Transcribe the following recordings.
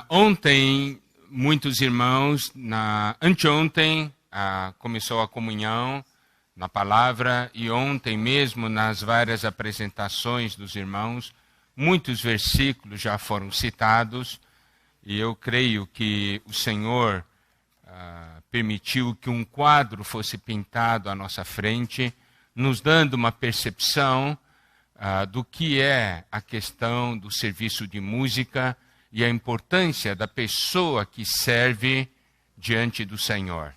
Ontem, muitos irmãos, anteontem, começou a comunhão na palavra, e ontem mesmo, nas várias apresentações dos irmãos, muitos versículos já foram citados, e eu creio que o Senhor permitiu que um quadro fosse pintado à nossa frente, nos dando uma percepção do que é a questão do serviço de música e a importância da pessoa que serve diante do Senhor.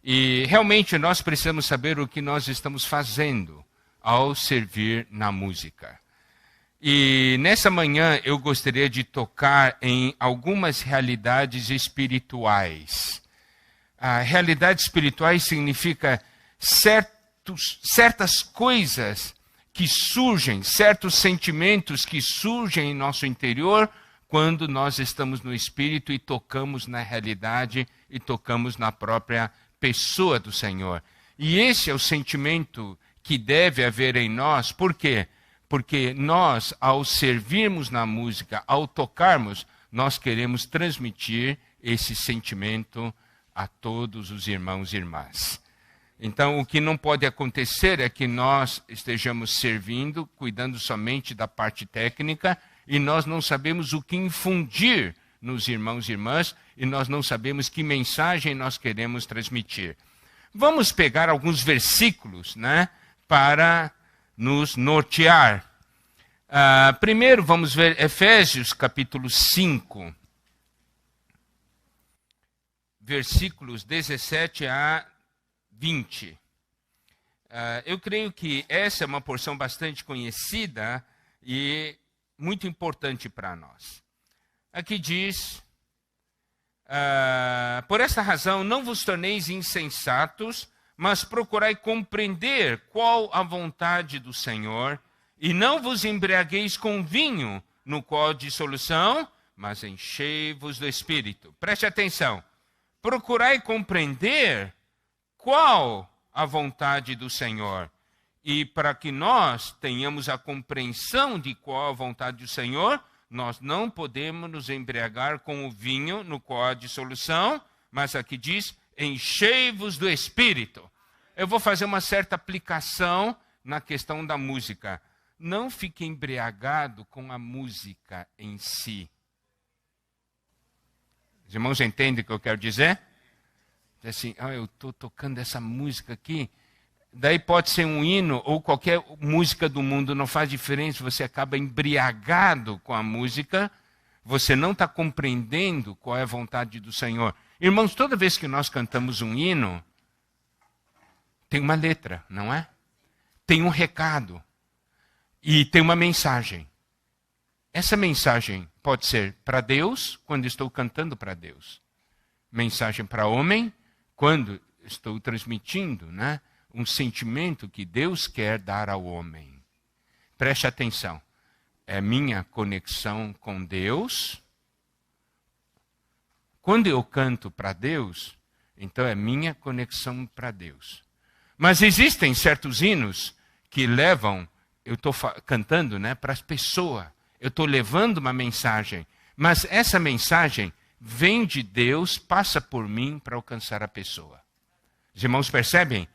E realmente nós precisamos saber o que nós estamos fazendo ao servir na música. E nessa manhã eu gostaria de tocar em algumas realidades espirituais. Realidades espirituais significa certas coisas que surgem, certos sentimentos que surgem em nosso interior quando nós estamos no Espírito e tocamos na realidade e tocamos na própria pessoa do Senhor. E esse é o sentimento que deve haver em nós. Por quê? Porque nós, ao servirmos na música, ao tocarmos, nós queremos transmitir esse sentimento a todos os irmãos e irmãs. Então, o que não pode acontecer é que nós estejamos servindo, cuidando somente da parte técnica, e nós não sabemos o que infundir nos irmãos e irmãs, e nós não sabemos que mensagem nós queremos transmitir. Vamos pegar alguns versículos, para nos nortear. Primeiro, vamos ver Efésios, capítulo 5, versículos 17 a 20. Eu creio que essa é uma porção bastante conhecida e muito importante para nós. Aqui diz: por esta razão não vos torneis insensatos, mas procurai compreender qual a vontade do Senhor, e não vos embriagueis com vinho, no qual há dissolução, mas enchei-vos do Espírito. Preste atenção. Procurai compreender qual a vontade do Senhor. E para que nós tenhamos a compreensão de qual a vontade do Senhor, nós não podemos nos embriagar com o vinho no qual há dissolução, mas aqui diz, enchei-vos do Espírito. Eu vou fazer uma certa aplicação na questão da música. Não fique embriagado com a música em si. Os irmãos entendem o que eu quero dizer? Assim, eu estou tocando essa música aqui. Daí pode ser um hino ou qualquer música do mundo, não faz diferença. Você acaba embriagado com a música. Você não está compreendendo qual é a vontade do Senhor. Irmãos, toda vez que nós cantamos um hino, tem uma letra, não é? Tem um recado. E tem uma mensagem. Essa mensagem pode ser para Deus, quando estou cantando para Deus. Mensagem para homem, quando estou transmitindo, um sentimento que Deus quer dar ao homem. Preste atenção. É minha conexão com Deus. Quando eu canto para Deus, então é minha conexão para Deus. Mas existem certos hinos que levam, eu estou cantando para as pessoas. Eu estou levando uma mensagem. Mas essa mensagem vem de Deus, passa por mim para alcançar a pessoa. Os irmãos percebem?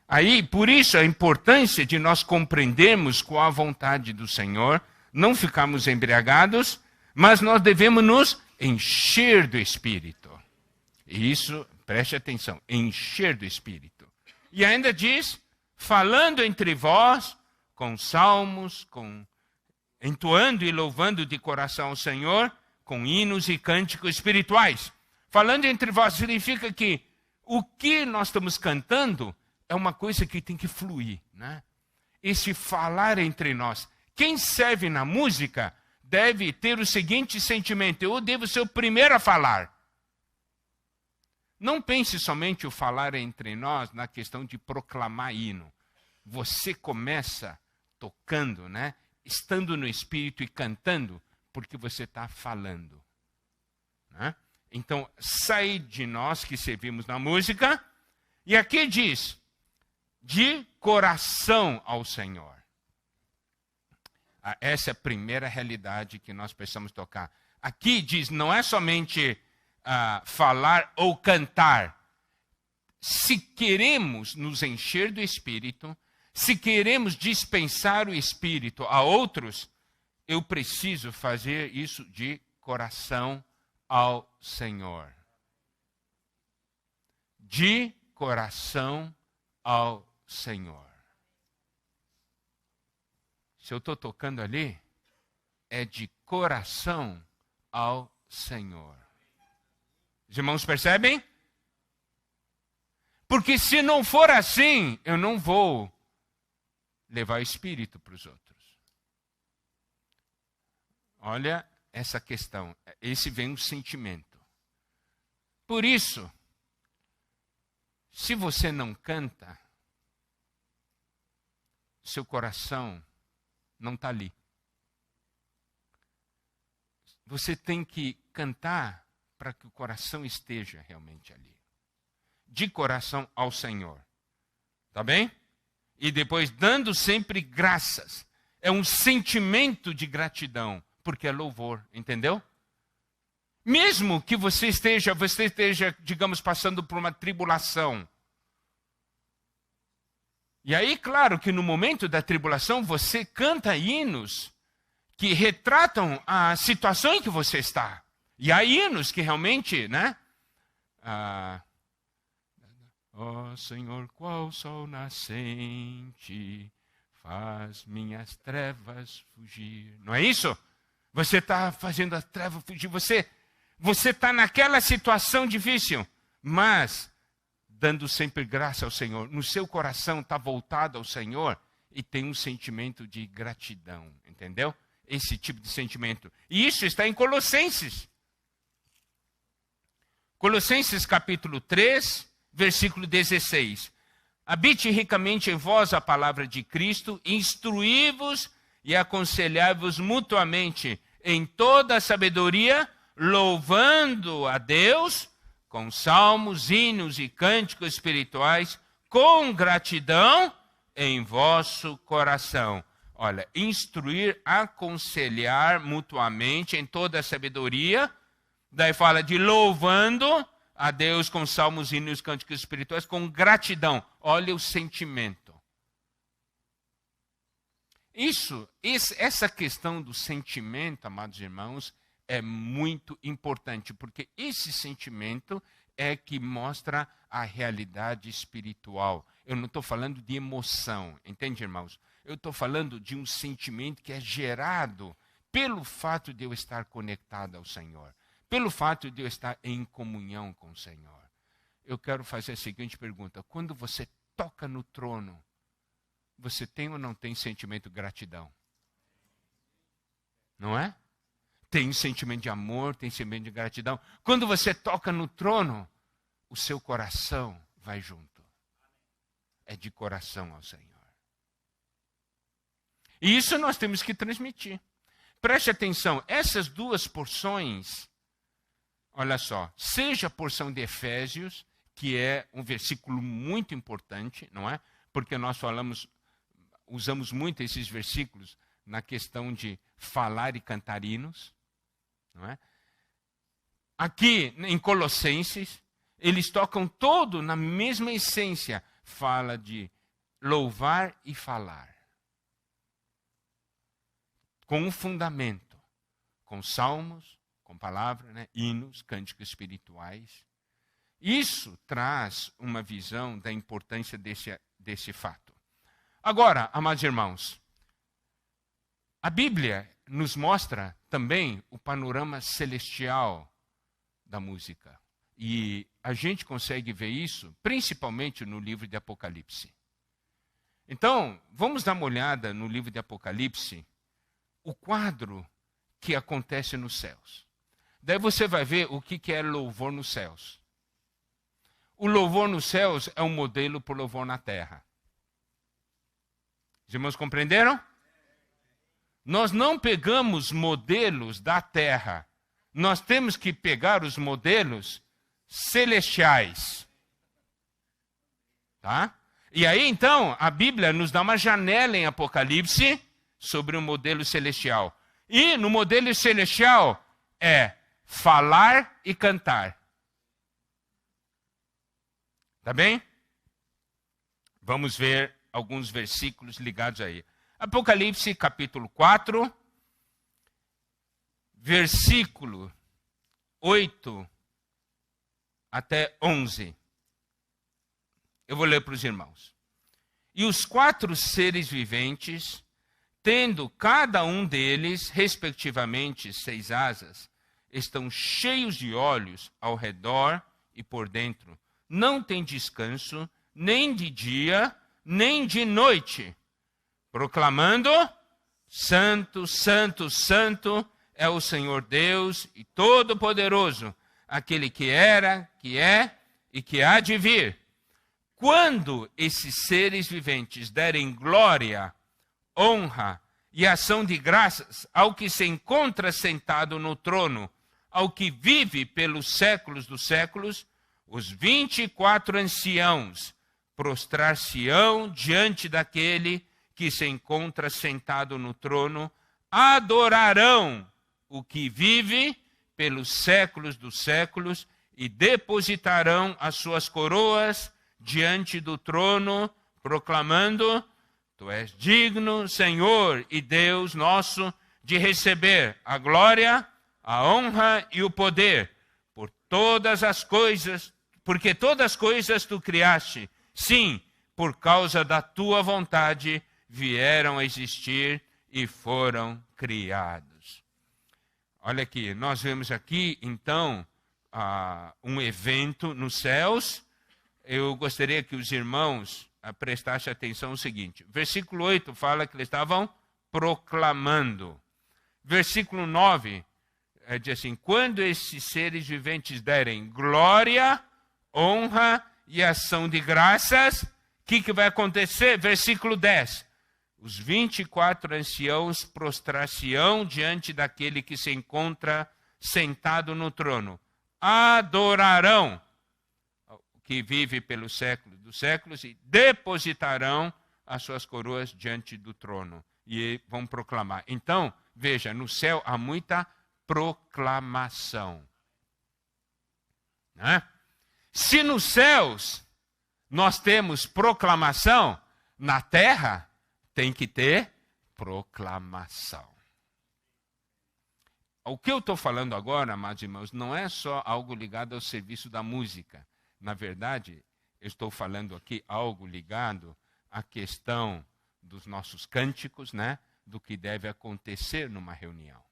Aí, por isso, a importância de nós compreendermos qual a vontade do Senhor, não ficarmos embriagados, mas nós devemos nos encher do Espírito. E isso, preste atenção, encher do Espírito. E ainda diz, falando entre vós, com salmos, entoando e louvando de coração ao Senhor, com hinos e cânticos espirituais. Falando entre vós significa que o que nós estamos cantando é uma coisa que tem que fluir, Esse falar entre nós. Quem serve na música deve ter o seguinte sentimento: eu devo ser o primeiro a falar. Não pense somente o falar entre nós na questão de proclamar hino. Você começa tocando, estando no Espírito e cantando, porque você está falando. Então, sai de nós que servimos na música, e aqui diz, de coração ao Senhor. Essa é a primeira realidade que nós precisamos tocar. aqui diz, não é somente falar ou cantar. Se queremos nos encher do Espírito, se queremos dispensar o Espírito a outros, eu preciso fazer isso de coração ao Senhor. De coração ao Senhor. Se eu estou tocando ali, é de coração ao Senhor. Os irmãos percebem? Porque se não for assim, eu não vou levar o Espírito para os outros. Olha essa questão. Esse vem um sentimento. Por isso, se você não canta, seu coração não está ali. Você tem que cantar para que o coração esteja realmente ali. De coração ao Senhor. Tá bem? E depois dando sempre graças. É um sentimento de gratidão, porque é louvor, entendeu? Mesmo que você esteja, digamos, passando por uma tribulação. E aí, claro que no momento da tribulação você canta hinos que retratam a situação em que você está. E há hinos que realmente, né? Ó Senhor, qual sol nascente faz minhas trevas fugir. Não é isso? Você está fazendo as trevas fugir. Você está naquela situação difícil, mas dando sempre graça ao Senhor. No seu coração está voltado ao Senhor e tem um sentimento de gratidão. Entendeu? Esse tipo de sentimento. E isso está em Colossenses. Colossenses capítulo 3, versículo 16. Habite ricamente em vós a palavra de Cristo, instruí-vos e aconselhai-vos mutuamente em toda a sabedoria, louvando a Deus com salmos, hinos e cânticos espirituais, com gratidão em vosso coração. Olha, instruir, aconselhar mutuamente em toda a sabedoria, daí fala de louvando a Deus com salmos, hinos, cânticos espirituais, com gratidão. Olha o sentimento. Essa questão do sentimento, amados irmãos, é muito importante, porque esse sentimento é que mostra a realidade espiritual. Eu não estou falando de emoção, entende, irmãos? Eu estou falando de um sentimento que é gerado pelo fato de eu estar conectado ao Senhor. Pelo fato de eu estar em comunhão com o Senhor. Eu quero fazer a seguinte pergunta. Quando você toca no trono, você tem ou não tem sentimento de gratidão? Não é? Tem sentimento de amor, tem sentimento de gratidão. Quando você toca no trono, o seu coração vai junto. É de coração ao Senhor. E isso nós temos que transmitir. Preste atenção, essas duas porções... Olha só, seja a porção de Efésios, que é um versículo muito importante, não é? Porque nós usamos muito esses versículos na questão de falar e cantar hinos, não é? Aqui em Colossenses, eles tocam todo na mesma essência, fala de louvar e falar. Com um fundamento, com salmos, com palavra, né? Hinos, cânticos espirituais. Isso traz uma visão da importância desse fato. Agora, amados irmãos, a Bíblia nos mostra também o panorama celestial da música. E a gente consegue ver isso principalmente no livro de Apocalipse. Então, vamos dar uma olhada no livro de Apocalipse, o quadro que acontece nos céus. Daí você vai ver o que é louvor nos céus. O louvor nos céus é um modelo para o louvor na terra. Os irmãos compreenderam? Nós não pegamos modelos da terra. Nós temos que pegar os modelos celestiais. Tá? E aí, então, a Bíblia nos dá uma janela em Apocalipse sobre o modelo celestial. E no modelo celestial, é falar e cantar. Tá bem? Vamos ver alguns versículos ligados aí. Apocalipse, capítulo 4, versículo 8 até 11. Eu vou ler para os irmãos. E os 4 seres viventes, tendo cada um deles, respectivamente, 6 asas, estão cheios de olhos ao redor e por dentro. Não tem descanso, nem de dia, nem de noite, proclamando: Santo, Santo, Santo é o Senhor Deus e Todo-Poderoso, aquele que era, que é e que há de vir. Quando esses seres viventes derem glória, honra e ação de graças ao que se encontra sentado no trono, ao que vive pelos séculos dos séculos, os 24 anciãos prostrar-se-ão diante daquele que se encontra sentado no trono, adorarão o que vive pelos séculos dos séculos e depositarão as suas coroas diante do trono, proclamando: Tu és digno, Senhor e Deus nosso, de receber a glória, a honra e o poder, por todas as coisas, porque todas as coisas tu criaste, sim, por causa da tua vontade vieram a existir e foram criados. Olha aqui, nós vemos aqui, então, um evento nos céus. Eu gostaria que os irmãos prestassem atenção no seguinte. Versículo 8 fala que eles estavam proclamando. Versículo 9 diz assim: quando esses seres viventes derem glória, honra e ação de graças, o que vai acontecer? Versículo 10. Os 24 anciãos prostrar-se-ão diante daquele que se encontra sentado no trono. Adorarão que vive pelos séculos dos séculos e depositarão as suas coroas diante do trono. E vão proclamar. Então, veja, no céu há muita proclamação. Né? Se nos céus nós temos proclamação, na terra tem que ter proclamação. O que eu estou falando agora, amados irmãos, não é só algo ligado ao serviço da música. Na verdade, eu estou falando aqui algo ligado à questão dos nossos cânticos, né? Do que deve acontecer numa reunião.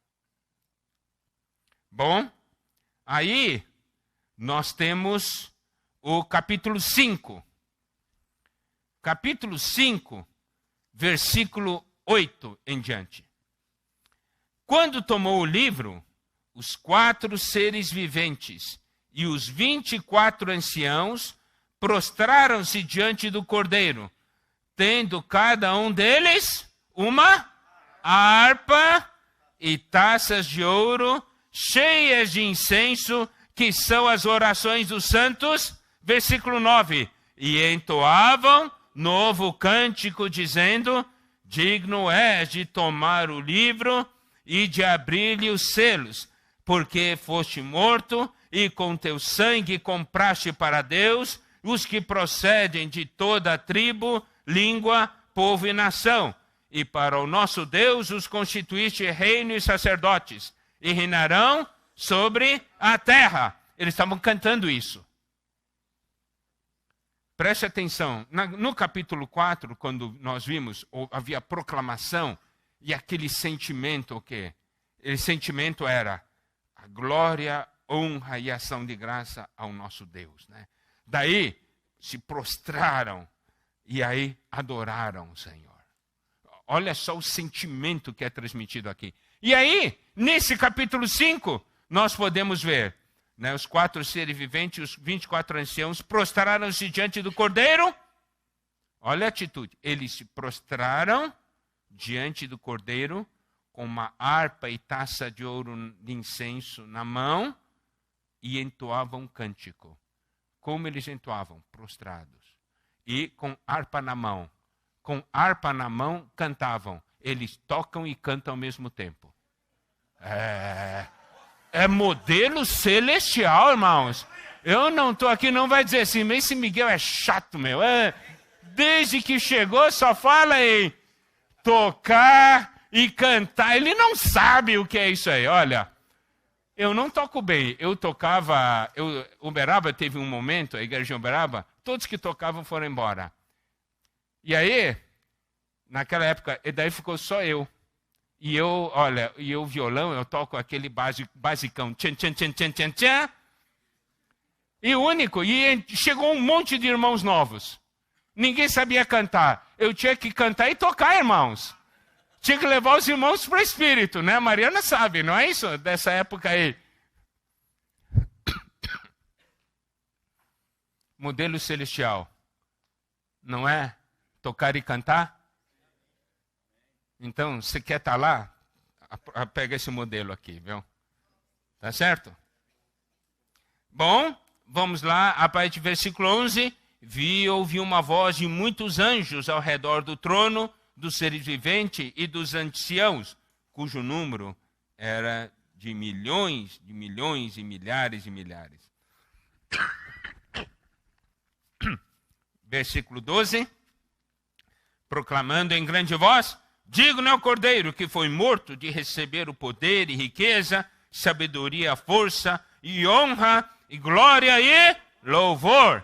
Bom, aí nós temos o capítulo 5. Capítulo 5, versículo 8 em diante. Quando tomou o livro, os 4 seres viventes e os 24 anciãos prostraram-se diante do Cordeiro, tendo cada um deles uma harpa e taças de ouro cheias de incenso, que são as orações dos santos. Versículo 9. E entoavam novo cântico, dizendo: digno és de tomar o livro e de abrir-lhe os selos, porque foste morto e com teu sangue compraste para Deus os que procedem de toda a tribo, língua, povo e nação. E para o nosso Deus os constituíste reino e sacerdotes, e reinarão sobre a terra. Eles estavam cantando isso. Preste atenção, no capítulo 4, quando nós vimos, havia proclamação, e aquele sentimento, o quê? Aquele sentimento era a glória, honra e ação de graça ao nosso Deus. Né? Daí se prostraram e aí adoraram o Senhor. Olha só o sentimento que é transmitido aqui. E aí, nesse capítulo 5, nós podemos ver, né, os 4 seres viventes, os 24 anciãos, prostraram-se diante do Cordeiro. Olha a atitude. Eles se prostraram diante do Cordeiro com uma harpa e taça de ouro de incenso na mão e entoavam um cântico. Como eles entoavam? Prostrados. E com harpa na mão. Com harpa na mão, cantavam. Eles tocam e cantam ao mesmo tempo. É modelo celestial, irmãos. Eu não estou aqui, não vai dizer assim, mas esse Miguel é chato, meu. Desde que chegou, só fala em tocar e cantar. Ele não sabe o que é isso aí. Olha, eu não toco bem. Eu tocava... Uberaba teve um momento, a igreja de Uberaba, todos que tocavam foram embora. E aí, naquela época, e daí ficou só eu. E eu, olha, violão, eu toco aquele basicão. Tchan, tchan, tchan, tchan, tchan, tchan. E o único, e chegou um monte de irmãos novos. Ninguém sabia cantar. Eu tinha que cantar e tocar, irmãos. Tinha que levar os irmãos para o Espírito, né? A Mariana sabe, não é isso? Dessa época aí. Modelo celestial. Não é tocar e cantar? Então, você quer estar lá? Pega esse modelo aqui, viu? Tá certo? Bom, vamos lá, a partir do versículo 11. Vi e ouvi uma voz de muitos anjos ao redor do trono, dos seres viventes e dos anciãos, cujo número era de milhões e milhares e milhares. Versículo 12. Proclamando em grande voz: digno é o Cordeiro que foi morto de receber o poder e riqueza, sabedoria, força e honra e glória e louvor.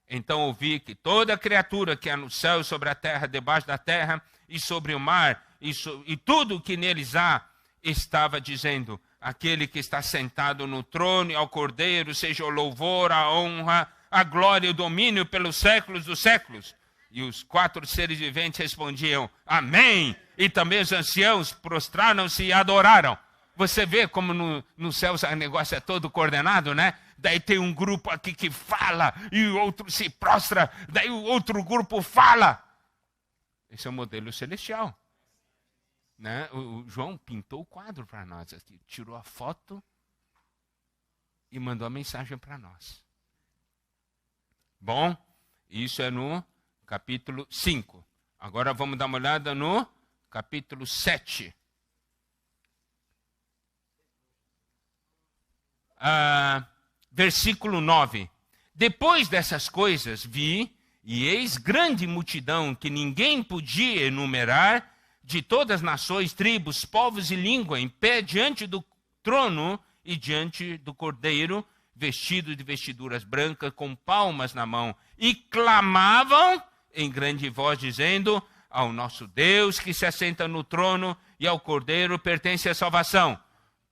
Então ouvi que toda criatura que há no céu, sobre a terra, debaixo da terra e sobre o mar, e tudo o que neles há, estava dizendo: aquele que está sentado no trono e ao Cordeiro, seja o louvor, a honra, a glória e o domínio pelos séculos dos séculos. E os 4 seres viventes respondiam: amém. E também os anciãos prostraram-se e adoraram. Você vê como no céu o negócio é todo coordenado, né? Daí tem um grupo aqui que fala e o outro se prostra. Daí o outro grupo fala. Esse é o modelo celestial. Né? O João pintou o quadro para nós. Tirou a foto e mandou a mensagem para nós. Bom, isso é no capítulo 5. Agora vamos dar uma olhada no capítulo 7. Versículo 9. Depois dessas coisas vi, e eis grande multidão que ninguém podia enumerar, de todas as nações, tribos, povos e língua, em pé diante do trono e diante do Cordeiro, vestidos de vestiduras brancas, com palmas na mão, e clamavam em grande voz, dizendo: ao nosso Deus que se assenta no trono e ao Cordeiro pertence a salvação.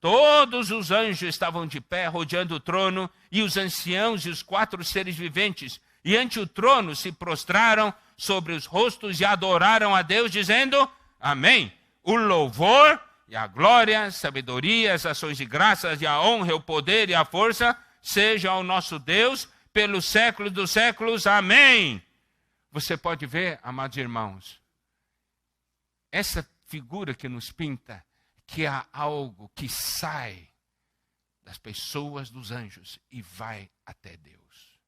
Todos os anjos estavam de pé, rodeando o trono, e os anciãos e os 4 seres viventes, e ante o trono se prostraram sobre os rostos e adoraram a Deus, dizendo: amém. O louvor e a glória, a sabedoria, as ações de graças e a honra, o poder e a força seja ao nosso Deus pelos séculos dos séculos. Amém. Você pode ver, amados irmãos, essa figura que nos pinta, que há algo que sai das pessoas, dos anjos, e vai até Deus,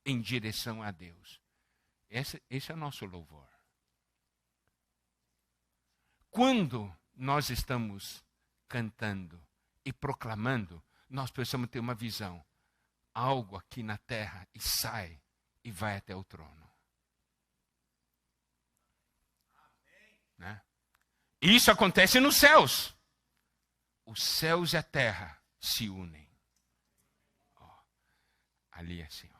em direção a Deus. Esse é o nosso louvor. Quando nós estamos cantando e proclamando, nós precisamos ter uma visão. Algo aqui na terra e sai e vai até o trono. Né? Isso acontece nos céus. Os céus e a terra se unem. Ali assim.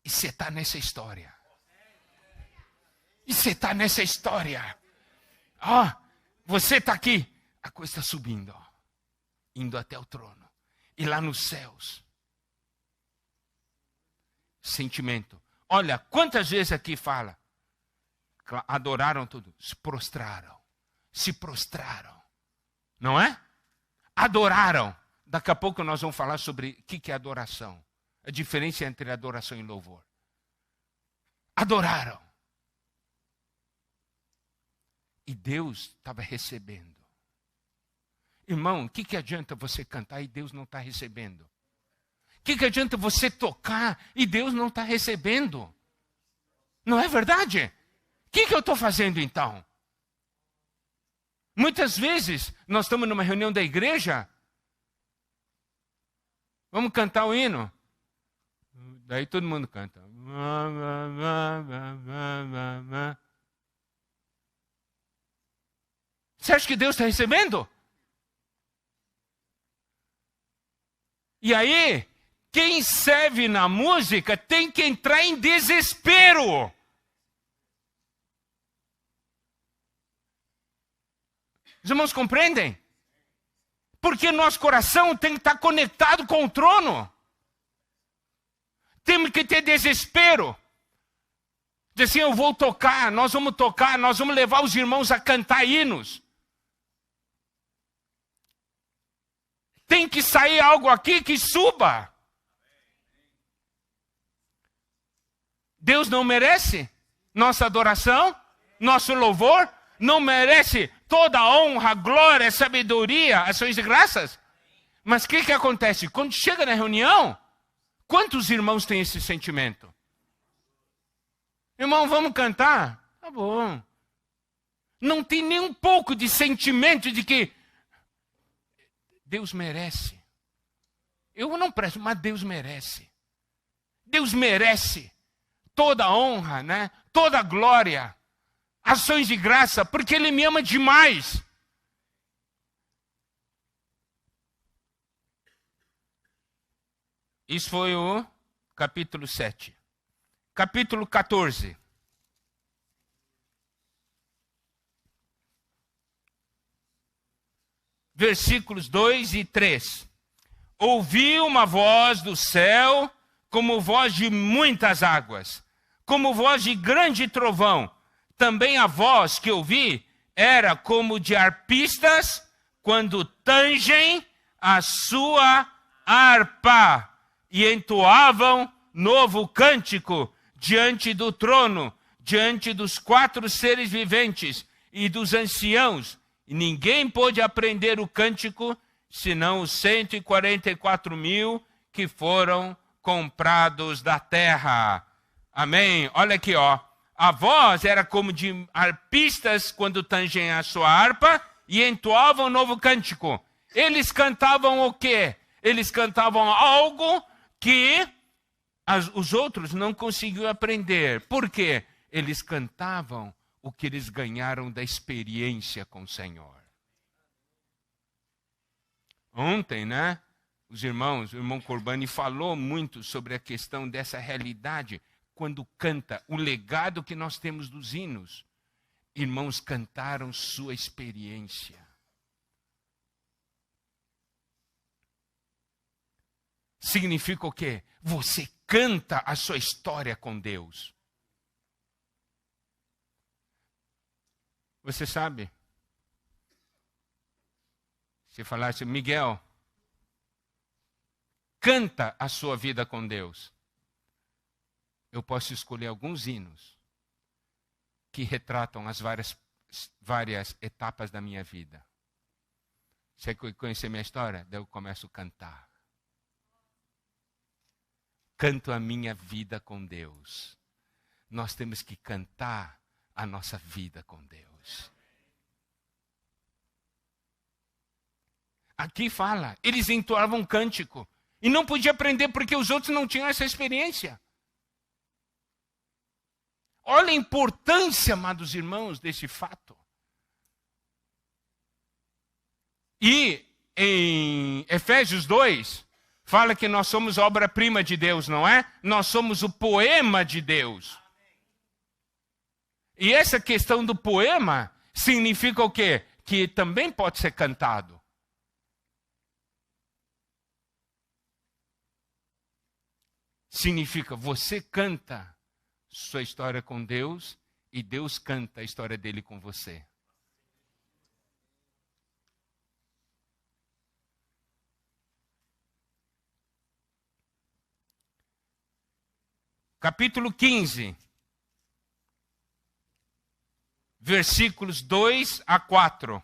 E você está nessa história. E você está nessa história. Você está aqui. A coisa está subindo. Indo até o trono. E lá nos céus. Sentimento. Olha, quantas vezes aqui fala. Adoraram tudo. Se prostraram. Se prostraram. Não é? Adoraram. Daqui a pouco nós vamos falar sobre o que é adoração. A diferença entre adoração e louvor. Adoraram. E Deus estava recebendo. Irmão, o que adianta você cantar e Deus não está recebendo? O que adianta você tocar e Deus não está recebendo? Não é verdade? O que eu estou fazendo então? Muitas vezes nós estamos numa reunião da igreja, vamos cantar o hino. Daí todo mundo canta. Você acha que Deus está recebendo? E aí, quem serve na música tem que entrar em desespero. Os irmãos compreendem? Porque nosso coração tem que estar conectado com o trono. Temos que ter desespero. Dizer assim, eu vou tocar, nós vamos levar os irmãos a cantar hinos. Tem que sair algo aqui que suba. Deus não merece nossa adoração, nosso louvor, não merece toda a honra, glória, sabedoria, ações de graças. Mas o que acontece? Quando chega na reunião, quantos irmãos têm esse sentimento? Irmão, vamos cantar? Tá bom. Não tem nem um pouco de sentimento de que Deus merece. Eu não presto, mas Deus merece. Deus merece toda a honra, né? Toda a glória, ações de graça, porque Ele me ama demais. Isso foi o capítulo 7. Capítulo 14. Versículos 2 e 3. Ouvi uma voz do céu, como voz de muitas águas, como voz de grande trovão. Também a voz que ouvi era como de arpistas, quando tangem a sua harpa, e entoavam novo cântico diante do trono, diante dos 4 seres viventes e dos anciãos. E ninguém pôde aprender o cântico, senão os 144.000 que foram comprados da terra. Amém? Olha aqui, ó. A voz era como de arpistas quando tangem a sua harpa e entoavam um novo cântico. Eles cantavam o quê? Eles cantavam algo que os outros não conseguiam aprender. Por quê? Eles cantavam o que eles ganharam da experiência com o Senhor. Ontem, né? O irmão Corbani falou muito sobre a questão dessa realidade. Quando canta, o legado que nós temos dos hinos. Irmãos cantaram sua experiência. Significa o quê? Você canta a sua história com Deus. Você sabe? Se falasse, Miguel, canta a sua vida com Deus. Eu posso escolher alguns hinos que retratam as várias etapas da minha vida. Você quer conhecer minha história? Daí eu começo a cantar. Canto a minha vida com Deus. Nós temos que cantar a nossa vida com Deus. Aqui fala, eles entoavam um cântico. E não podia aprender porque os outros não tinham essa experiência. Olha a importância, amados irmãos, desse fato. E em Efésios 2, fala que nós somos obra-prima de Deus, não é? Nós somos o poema de Deus. E essa questão do poema significa o quê? Que também pode ser cantado. Significa, você canta sua história com Deus e Deus canta a história dele com você. Capítulo 15, versículos 2 a 4.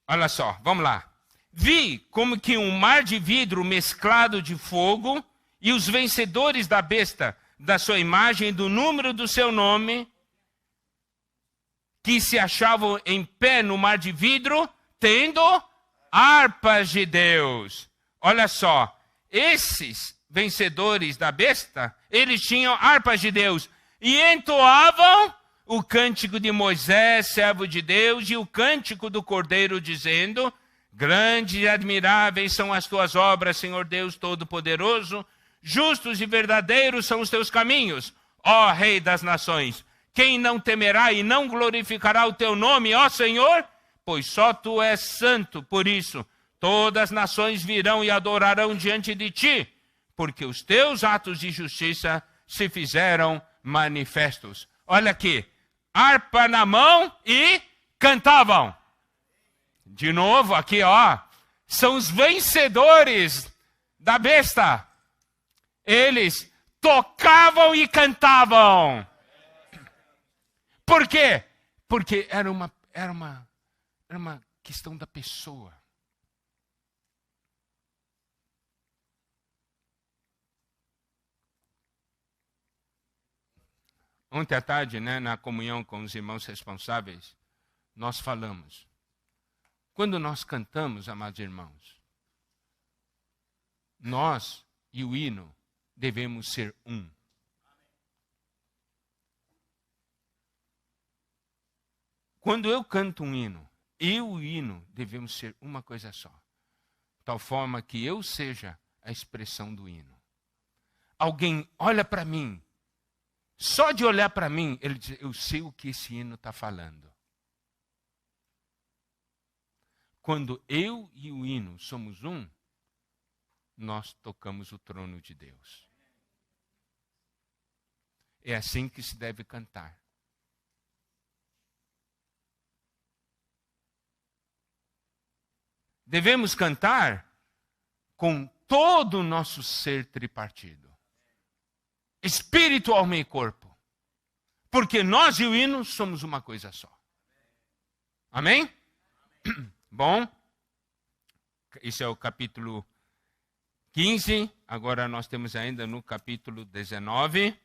Olha só, vamos lá. Vi como que um mar de vidro mesclado de fogo e os vencedores da besta, da sua imagem e do número do seu nome, que se achavam em pé no mar de vidro, tendo harpas de Deus. Olha só, esses vencedores da besta, eles tinham harpas de Deus e entoavam o cântico de Moisés, servo de Deus, e o cântico do Cordeiro, dizendo: grandes e admiráveis são as tuas obras, Senhor Deus Todo-Poderoso, justos e verdadeiros são os teus caminhos, ó Rei das nações. Quem não temerá e não glorificará o teu nome, ó Senhor? Pois só tu és santo, por isso todas as nações virão e adorarão diante de ti, porque os teus atos de justiça se fizeram manifestos. Olha aqui, harpa na mão e cantavam. De novo aqui, ó, são os vencedores da besta. Eles tocavam e cantavam. Por quê? Porque era uma questão da pessoa. Ontem à tarde, na comunhão com os irmãos responsáveis, nós falamos. Quando nós cantamos, amados irmãos, nós e o hino devemos ser um. Quando eu canto um hino, eu e o hino devemos ser uma coisa só. De tal forma que eu seja a expressão do hino. Alguém olha para mim, só de olhar para mim, ele diz: eu sei o que esse hino está falando. Quando eu e o hino somos um, nós tocamos o trono de Deus. É assim que se deve cantar. Devemos cantar com todo o nosso ser tripartido. Espírito, alma e corpo. Porque nós e o hino somos uma coisa só. Amém? Bom, esse é o capítulo 15. Agora nós temos ainda no capítulo 19.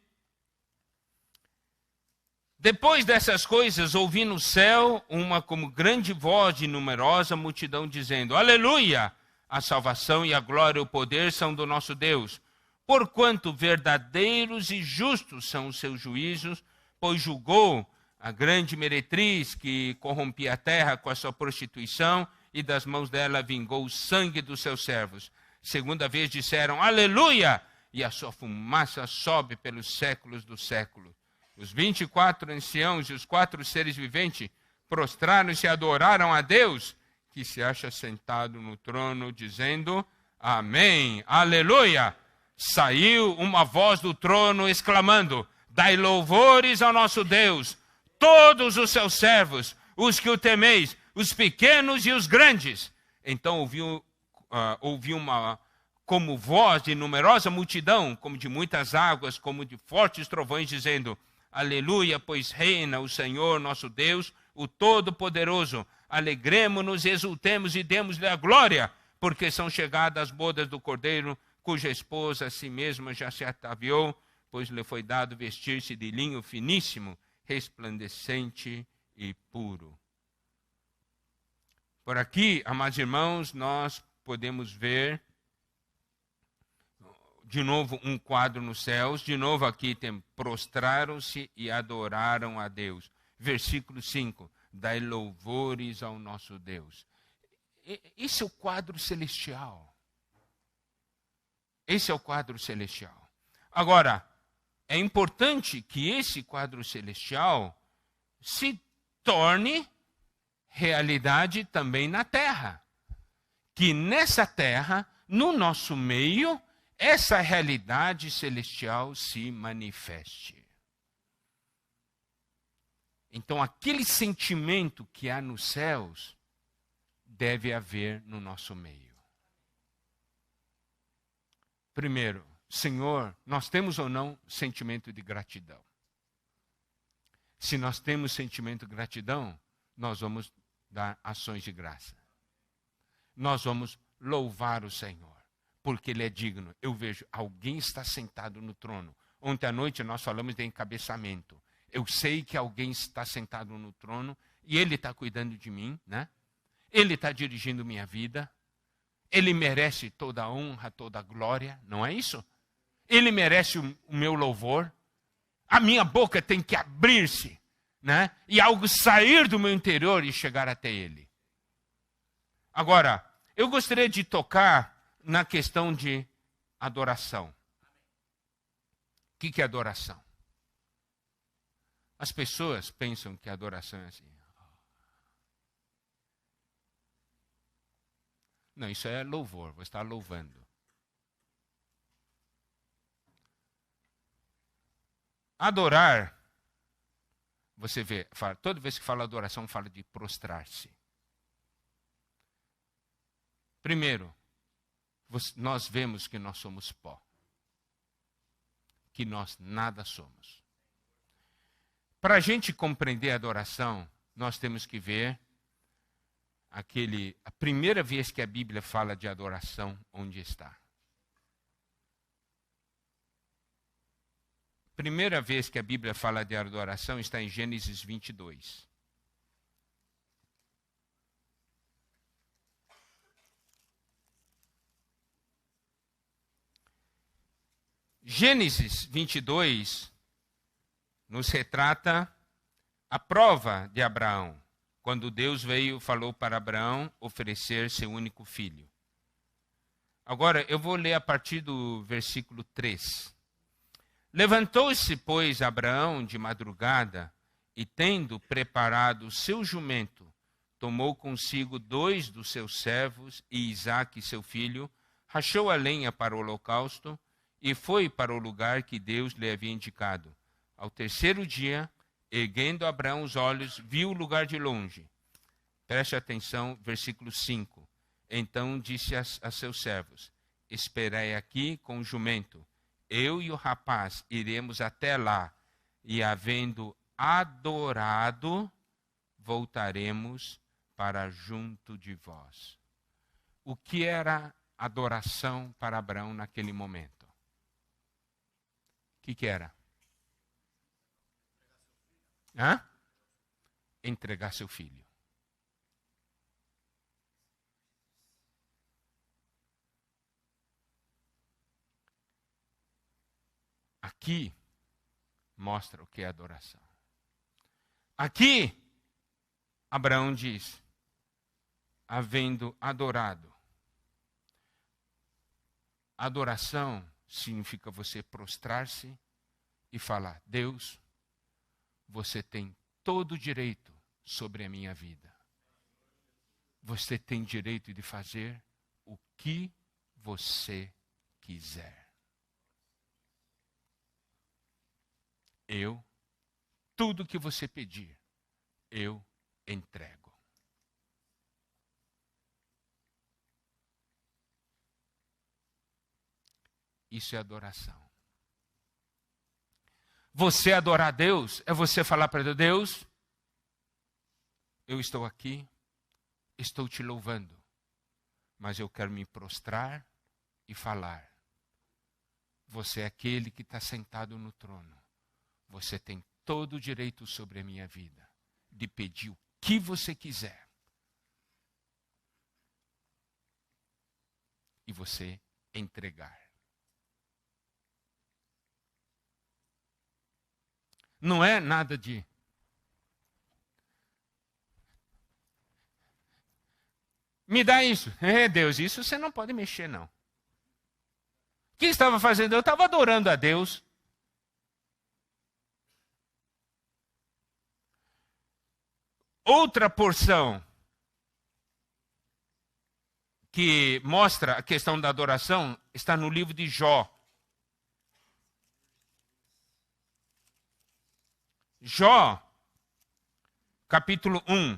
Depois dessas coisas, ouvi no céu uma como grande voz de numerosa multidão dizendo: aleluia! A salvação e a glória e o poder são do nosso Deus. Porquanto verdadeiros e justos são os seus juízos, pois julgou a grande meretriz que corrompia a terra com a sua prostituição, e das mãos dela vingou o sangue dos seus servos. Segunda vez disseram: aleluia! E a sua fumaça sobe pelos séculos dos séculos. Os 24 anciãos e os 4 seres viventes prostraram-se e adoraram a Deus, que se acha sentado no trono, dizendo: amém, aleluia! Saiu uma voz do trono exclamando: dai louvores ao nosso Deus, todos os seus servos, os que o temeis, os pequenos e os grandes. Então ouvi uma como voz de numerosa multidão, como de muitas águas, como de fortes trovões, dizendo: aleluia, pois reina o Senhor nosso Deus, o Todo-Poderoso. Alegremo-nos, exultemos e demos-lhe a glória, porque são chegadas as bodas do Cordeiro, cuja esposa a si mesma já se ataviou, pois lhe foi dado vestir-se de linho finíssimo, resplandecente e puro. Por aqui, amados irmãos, nós podemos ver de novo um quadro nos céus. De novo aqui tem: prostraram-se e adoraram a Deus. Versículo 5: dai louvores ao nosso Deus. Esse é o quadro celestial. Esse é o quadro celestial. Agora, é importante que esse quadro celestial se torne realidade também na terra. Que nessa terra, no nosso meio, essa realidade celestial se manifeste. Então, aquele sentimento que há nos céus deve haver no nosso meio. Primeiro, Senhor, nós temos ou não sentimento de gratidão? Se nós temos sentimento de gratidão, nós vamos dar ações de graça. Nós vamos louvar o Senhor, porque Ele é digno. Eu vejo, alguém está sentado no trono. Ontem à noite nós falamos de encabeçamento. Eu sei que alguém está sentado no trono e Ele está cuidando de mim, né? Ele está dirigindo minha vida. Ele merece toda a honra, toda a glória, não é isso? Ele merece o meu louvor. A minha boca tem que abrir-se, né? E algo sair do meu interior e chegar até Ele. Agora, eu gostaria de tocar na questão de adoração. O que é adoração? As pessoas pensam que a adoração é assim. Não, isso é louvor, você está louvando. Adorar, você vê, toda vez que fala adoração, fala de prostrar-se. Primeiro, nós vemos que nós somos pó. Que nós nada somos. Para a gente compreender a adoração, nós temos que ver a primeira vez que a Bíblia fala de adoração, onde está. Primeira vez que a Bíblia fala de adoração está em Gênesis 22. Gênesis 22 nos retrata a prova de Abraão, quando Deus falou para Abraão oferecer seu único filho. Agora, eu vou ler a partir do versículo 3. Levantou-se, pois, Abraão de madrugada, e tendo preparado o seu jumento, tomou consigo 2 dos seus servos e Isaque, seu filho, rachou a lenha para o holocausto e foi para o lugar que Deus lhe havia indicado. Ao terceiro dia, erguendo Abraão os olhos, viu o lugar de longe. Preste atenção, versículo 5. Então disse a seus servos: esperai aqui com o jumento. Eu e o rapaz iremos até lá, e havendo adorado, voltaremos para junto de vós. O que era adoração para Abraão naquele momento? O que era? Entregar seu filho. Aqui mostra o que é adoração. Aqui, Abraão diz, havendo adorado. Adoração significa você prostrar-se e falar: Deus, você tem todo o direito sobre a minha vida. Você tem direito de fazer o que você quiser. Tudo que você pedir, eu entrego. Isso é adoração. Você adorar a Deus é você falar para Deus: eu estou aqui, estou te louvando, mas eu quero me prostrar e falar: você é aquele que está sentado no trono. Você tem todo o direito sobre a minha vida, de pedir o que você quiser. E você entregar. Não é nada de... Me dá isso. Deus, isso você não pode mexer, não. O que estava fazendo? Eu estava adorando a Deus. Outra porção que mostra a questão da adoração está no livro de Jó. Jó, capítulo 1.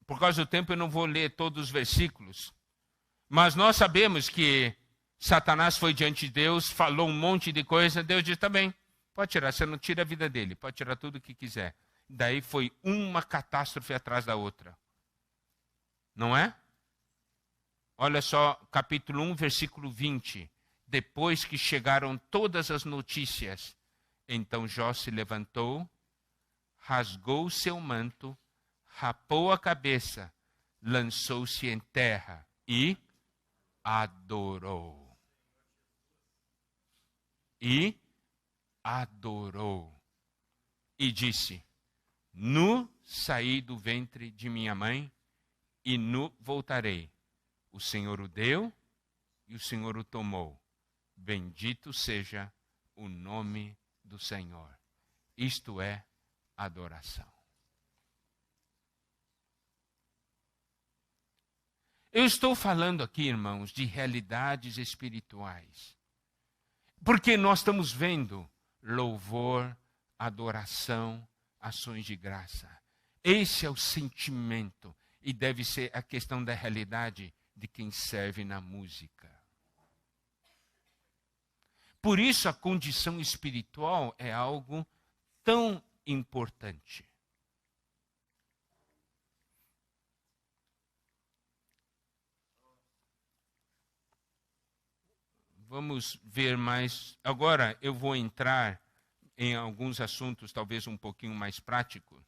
Por causa do tempo eu não vou ler todos os versículos. Mas nós sabemos que Satanás foi diante de Deus, falou um monte de coisa. Deus disse: tá bem, pode tirar, você não tira a vida dele, pode tirar tudo o que quiser. Daí foi uma catástrofe atrás da outra. Não é? Olha só, capítulo 1, versículo 20. Depois que chegaram todas as notícias, então Jó se levantou rasgou seu manto, rapou a cabeça, lançou-se em terra e adorou. E adorou. E disse: nu saí do ventre de minha mãe, e nu voltarei. O Senhor o deu, e o Senhor o tomou. Bendito seja o nome do Senhor. Isto é adoração. Eu estou falando aqui, irmãos, de realidades espirituais. Porque nós estamos vendo louvor, adoração, ações de graça. Esse é o sentimento e deve ser a questão da realidade de quem serve na música. Por isso a condição espiritual é algo tão importante. Vamos ver mais. Agora eu vou entrar em alguns assuntos talvez um pouquinho mais práticos.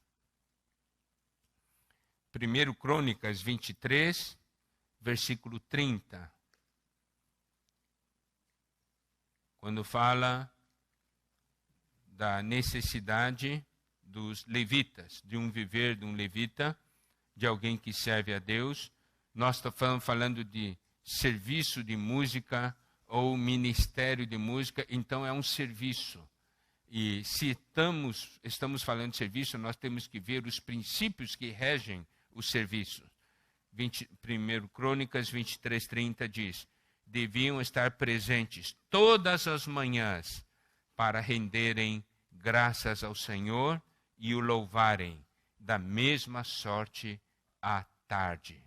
1 Crônicas 23, versículo 30. Quando fala da necessidade dos levitas, de um viver de um levita, de alguém que serve a Deus. Nós estamos falando de serviço de música ou ministério de música, então é um serviço. E se estamos falando de serviço, nós temos que ver os princípios que regem o serviço. 1 Crônicas 23, 30 diz: deviam estar presentes todas as manhãs para renderem graças ao Senhor e o louvarem, da mesma sorte à tarde.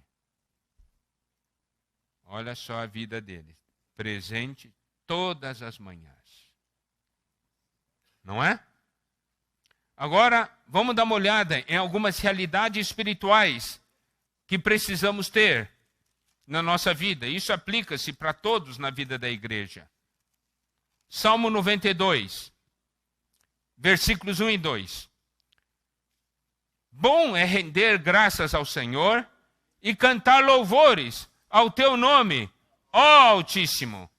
Olha só a vida deles. Presente todas as manhãs. Não é? Agora, vamos dar uma olhada em algumas realidades espirituais que precisamos ter na nossa vida. Isso aplica-se para todos na vida da igreja. Salmo 92, versículos 1 e 2. Bom é render graças ao Senhor e cantar louvores ao teu nome, ó Altíssimo.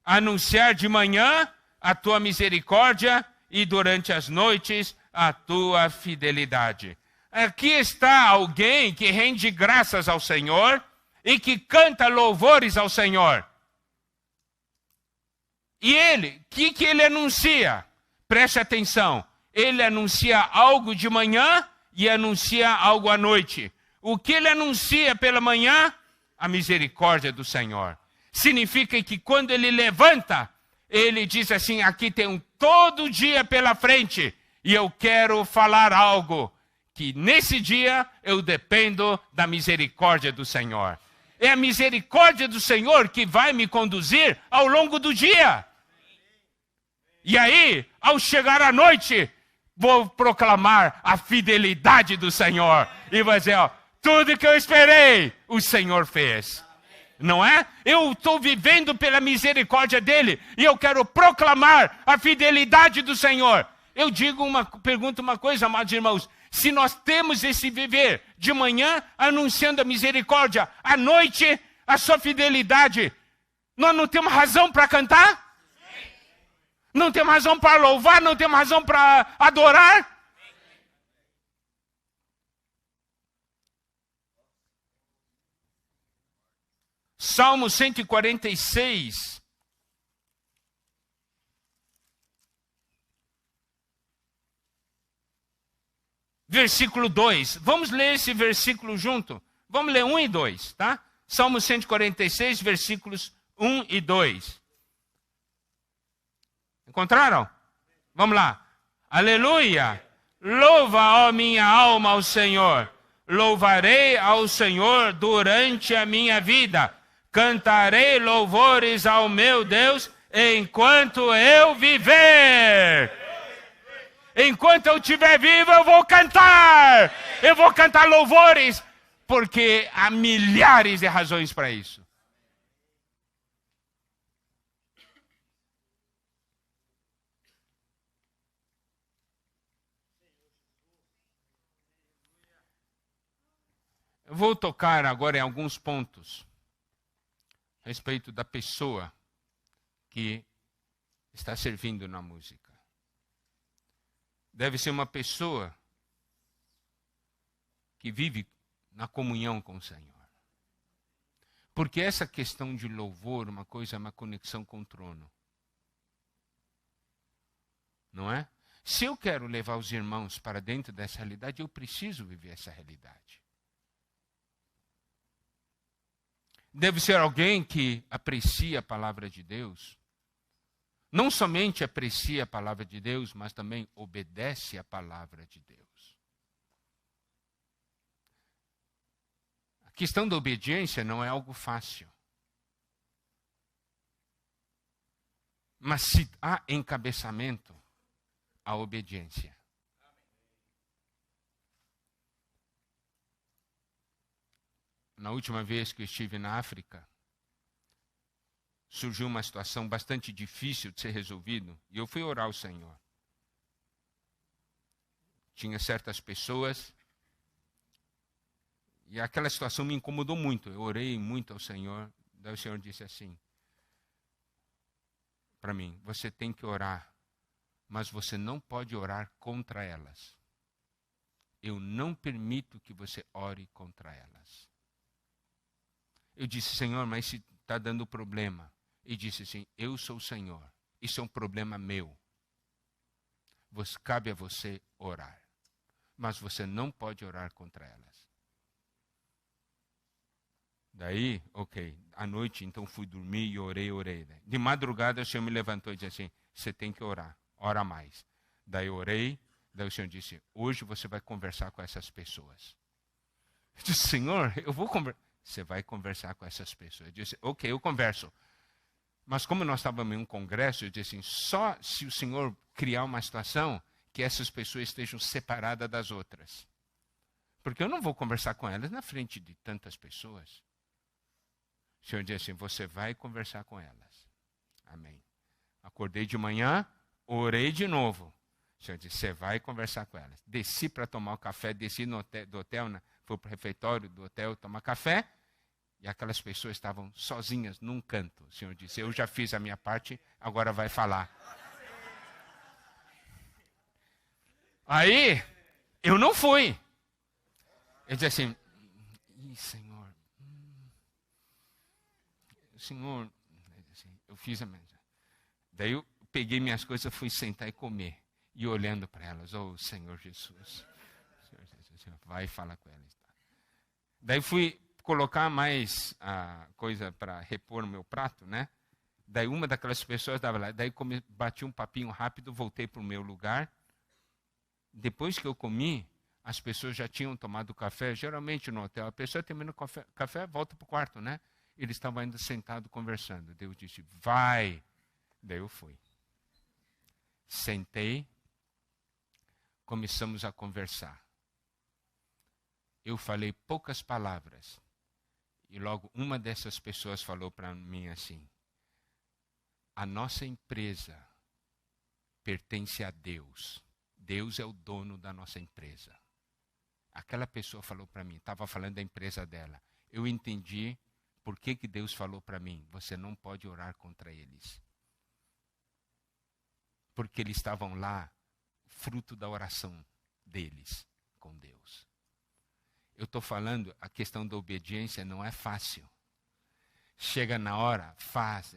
Anunciar de manhã a tua misericórdia e durante as noites a tua fidelidade. Aqui está alguém que rende graças ao Senhor e que canta louvores ao Senhor. E ele, o que ele anuncia? Preste atenção. Ele anuncia algo de manhã e anuncia algo à noite. O que ele anuncia pela manhã? A misericórdia do Senhor. Significa que quando ele levanta, ele diz assim: aqui tem todo dia pela frente e eu quero falar algo que nesse dia eu dependo da misericórdia do Senhor. É a misericórdia do Senhor que vai me conduzir ao longo do dia. E aí, ao chegar à noite, vou proclamar a fidelidade do Senhor. E vai dizer, ó, tudo que eu esperei, o Senhor fez. Não é? Eu estou vivendo pela misericórdia dele e eu quero proclamar a fidelidade do Senhor. Eu pergunto uma coisa, amados irmãos. Se nós temos esse viver de manhã anunciando a misericórdia, à noite a sua fidelidade, nós não temos razão para cantar? Não temos razão para louvar? Não temos razão para adorar? Salmo 146. Versículo 2. Vamos ler esse versículo junto? Vamos ler 1 e 2, tá? Salmo 146, versículos 1 e 2. Encontraram? Vamos lá. Aleluia! Louva, ó minha alma, ao Senhor. Louvarei ao Senhor durante a minha vida. Cantarei louvores ao meu Deus enquanto eu viver. Enquanto eu estiver vivo, eu vou cantar. Eu vou cantar louvores. Porque há milhares de razões para isso. Eu vou tocar agora em alguns pontos a respeito da pessoa que está servindo na música. Deve ser uma pessoa que vive na comunhão com o Senhor. Porque essa questão de louvor, uma coisa é uma conexão com o trono. Não é? Se eu quero levar os irmãos para dentro dessa realidade, eu preciso viver essa realidade. Deve ser alguém que aprecia a palavra de Deus. Não somente aprecia a palavra de Deus, mas também obedece a palavra de Deus. A questão da obediência não é algo fácil. Mas se há encabeçamento, há obediência. Na última vez que eu estive na África, surgiu uma situação bastante difícil de ser resolvido, e eu fui orar ao Senhor. Tinha certas pessoas, e aquela situação me incomodou muito. Eu orei muito ao Senhor, daí o Senhor disse assim para mim: você tem que orar, mas você não pode orar contra elas. Eu não permito que você ore contra elas. Eu disse: Senhor, mas se está dando problema. E disse assim: eu sou o Senhor, isso é um problema meu. Cabe a você orar, mas você não pode orar contra elas. Daí, ok, à noite então fui dormir e orei. De madrugada o Senhor me levantou e disse assim: você tem que orar, ora mais. Daí eu orei, daí o Senhor disse: hoje você vai conversar com essas pessoas. Eu disse: Senhor, eu vou conversar. Você vai conversar com essas pessoas. Eu disse: ok, eu converso. Mas como nós estávamos em um congresso, eu disse assim: só se o Senhor criar uma situação que essas pessoas estejam separadas das outras. Porque eu não vou conversar com elas na frente de tantas pessoas. O Senhor disse assim: você vai conversar com elas. Amém. Acordei de manhã, orei de novo. O Senhor disse: você vai conversar com elas. Desci para tomar o café, desci do hotel, fui para o refeitório do hotel tomar café, e aquelas pessoas estavam sozinhas num canto. O Senhor disse: eu já fiz a minha parte, agora vai falar. Aí, eu não fui. Eu disse assim: Senhor, Senhor, eu fiz a minha. Daí eu peguei minhas coisas, fui sentar e comer. E olhando para elas: oh, Senhor Jesus. Senhor, vai falar com elas. Daí fui colocar mais coisa para repor no meu prato, né? Daí uma daquelas pessoas estava lá. Daí bati um papinho rápido, voltei para o meu lugar. Depois que eu comi, as pessoas já tinham tomado café. Geralmente no hotel, a pessoa termina o café, volta para o quarto, né? Eles estavam ainda sentados conversando. Daí eu disse: vai. Daí eu fui. Sentei, começamos a conversar. Eu falei poucas palavras. E logo uma dessas pessoas falou para mim assim: a nossa empresa pertence a Deus. Deus é o dono da nossa empresa. Aquela pessoa falou para mim, estava falando da empresa dela. Eu entendi por que Deus falou para mim: você não pode orar contra eles. Porque eles estavam lá, fruto da oração deles com Deus. Eu estou falando, a questão da obediência não é fácil. Chega na hora, faz.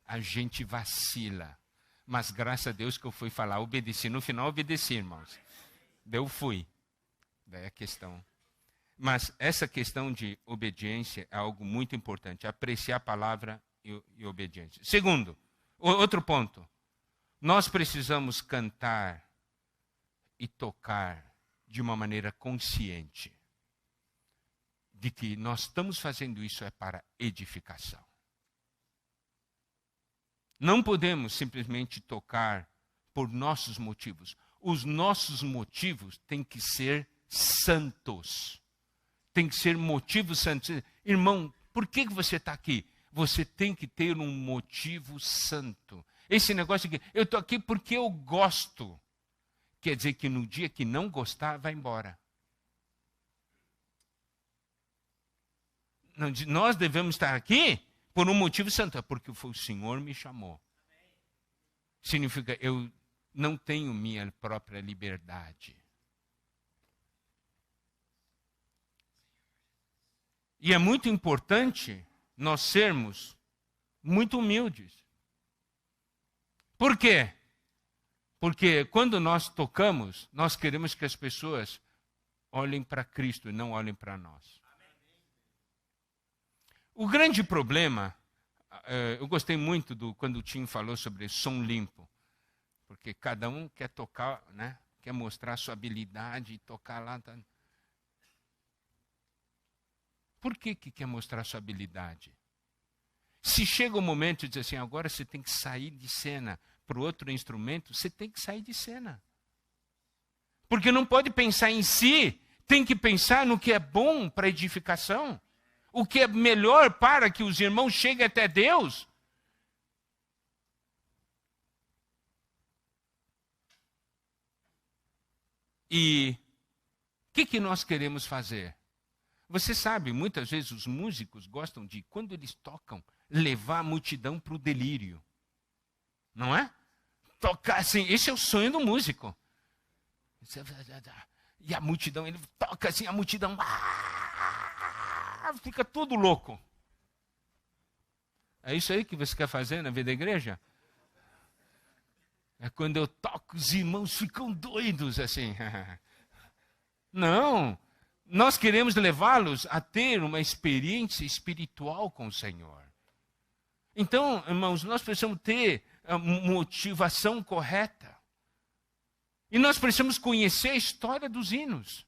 A gente vacila. Mas graças a Deus que eu fui falar, obedeci. No final, obedeci, irmãos. Daí eu fui. Daí a questão. Mas essa questão de obediência é algo muito importante. Apreciar a palavra e obediência. Segundo, outro ponto. Nós precisamos cantar e tocar de uma maneira consciente de que nós estamos fazendo isso é para edificação. Não podemos simplesmente tocar por nossos motivos. Os nossos motivos têm que ser santos. Tem que ser motivos santos. Irmão, por que você está aqui? Você tem que ter um motivo santo. Esse negócio aqui, eu estou aqui porque eu gosto. Quer dizer que no dia que não gostar, vai embora. Não, nós devemos estar aqui por um motivo santo, é porque foi o Senhor me chamou. Significa, eu não tenho minha própria liberdade. E é muito importante nós sermos muito humildes. Por quê? Porque quando nós tocamos, nós queremos que as pessoas olhem para Cristo e não olhem para nós. O grande problema, eu gostei muito quando o Tim falou sobre som limpo. Porque cada um quer tocar, né? Quer mostrar sua habilidade e tocar lá. Tá. Por que quer mostrar sua habilidade? Se chega o momento de dizer assim, agora você tem que sair de cena para o outro instrumento, você tem que sair de cena. Porque não pode pensar em si, tem que pensar no que é bom para edificação. O que é melhor para que os irmãos cheguem até Deus. E o que nós queremos fazer? Você sabe, muitas vezes os músicos gostam de, quando eles tocam, levar a multidão para o delírio. Não é? Tocar assim, esse é o sonho do músico. E a multidão, ele toca assim, a multidão fica tudo louco. É isso aí que você quer fazer na vida da igreja? É quando eu toco, os irmãos ficam doidos assim. Não, nós queremos levá-los a ter uma experiência espiritual com o Senhor. Então, irmãos, nós precisamos ter a motivação correta. E nós precisamos conhecer a história dos hinos.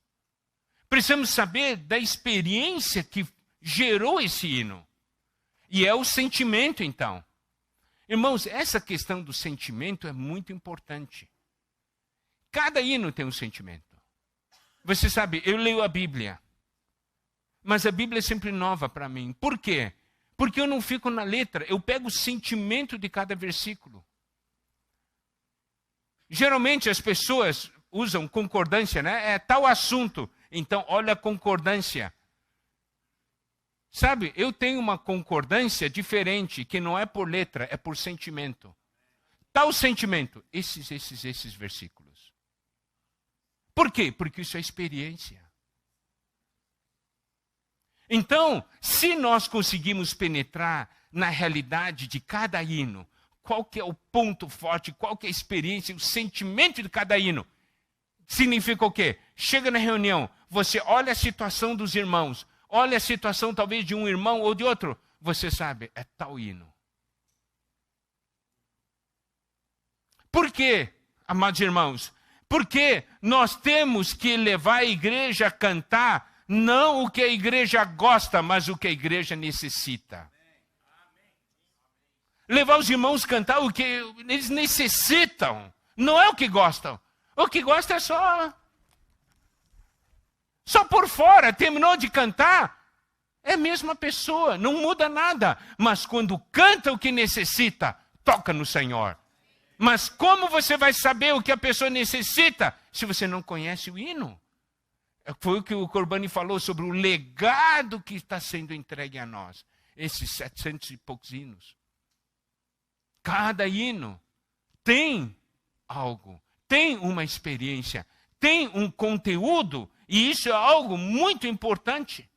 Precisamos saber da experiência que gerou esse hino. E é o sentimento, então. Irmãos, essa questão do sentimento é muito importante. Cada hino tem um sentimento. Você sabe, eu leio a Bíblia. Mas a Bíblia é sempre nova para mim. Por quê? Porque eu não fico na letra, eu pego o sentimento de cada versículo. Geralmente as pessoas usam concordância, né? É tal assunto, então olha a concordância. Sabe, eu tenho uma concordância diferente, que não é por letra, é por sentimento. Tal sentimento, esses versículos. Por quê? Porque isso é experiência. Então, se nós conseguimos penetrar na realidade de cada hino, qual que é o ponto forte, qual que é a experiência, o sentimento de cada hino, significa o quê? Chega na reunião, você olha a situação dos irmãos, olha a situação talvez de um irmão ou de outro, você sabe, é tal hino. Por quê, amados irmãos? Porque nós temos que levar a igreja a cantar não o que a igreja gosta, mas o que a igreja necessita. Levar os irmãos a cantar o que eles necessitam, não é o que gostam. O que gosta é só por fora, terminou de cantar, é a mesma pessoa, não muda nada. Mas quando canta o que necessita, toca no Senhor. Mas como você vai saber o que a pessoa necessita se você não conhece o hino? Foi o que o Corbani falou sobre o legado que está sendo entregue a nós. Esses 700 e poucos hinos. Cada hino tem algo, tem uma experiência, tem um conteúdo, e isso é algo muito importante.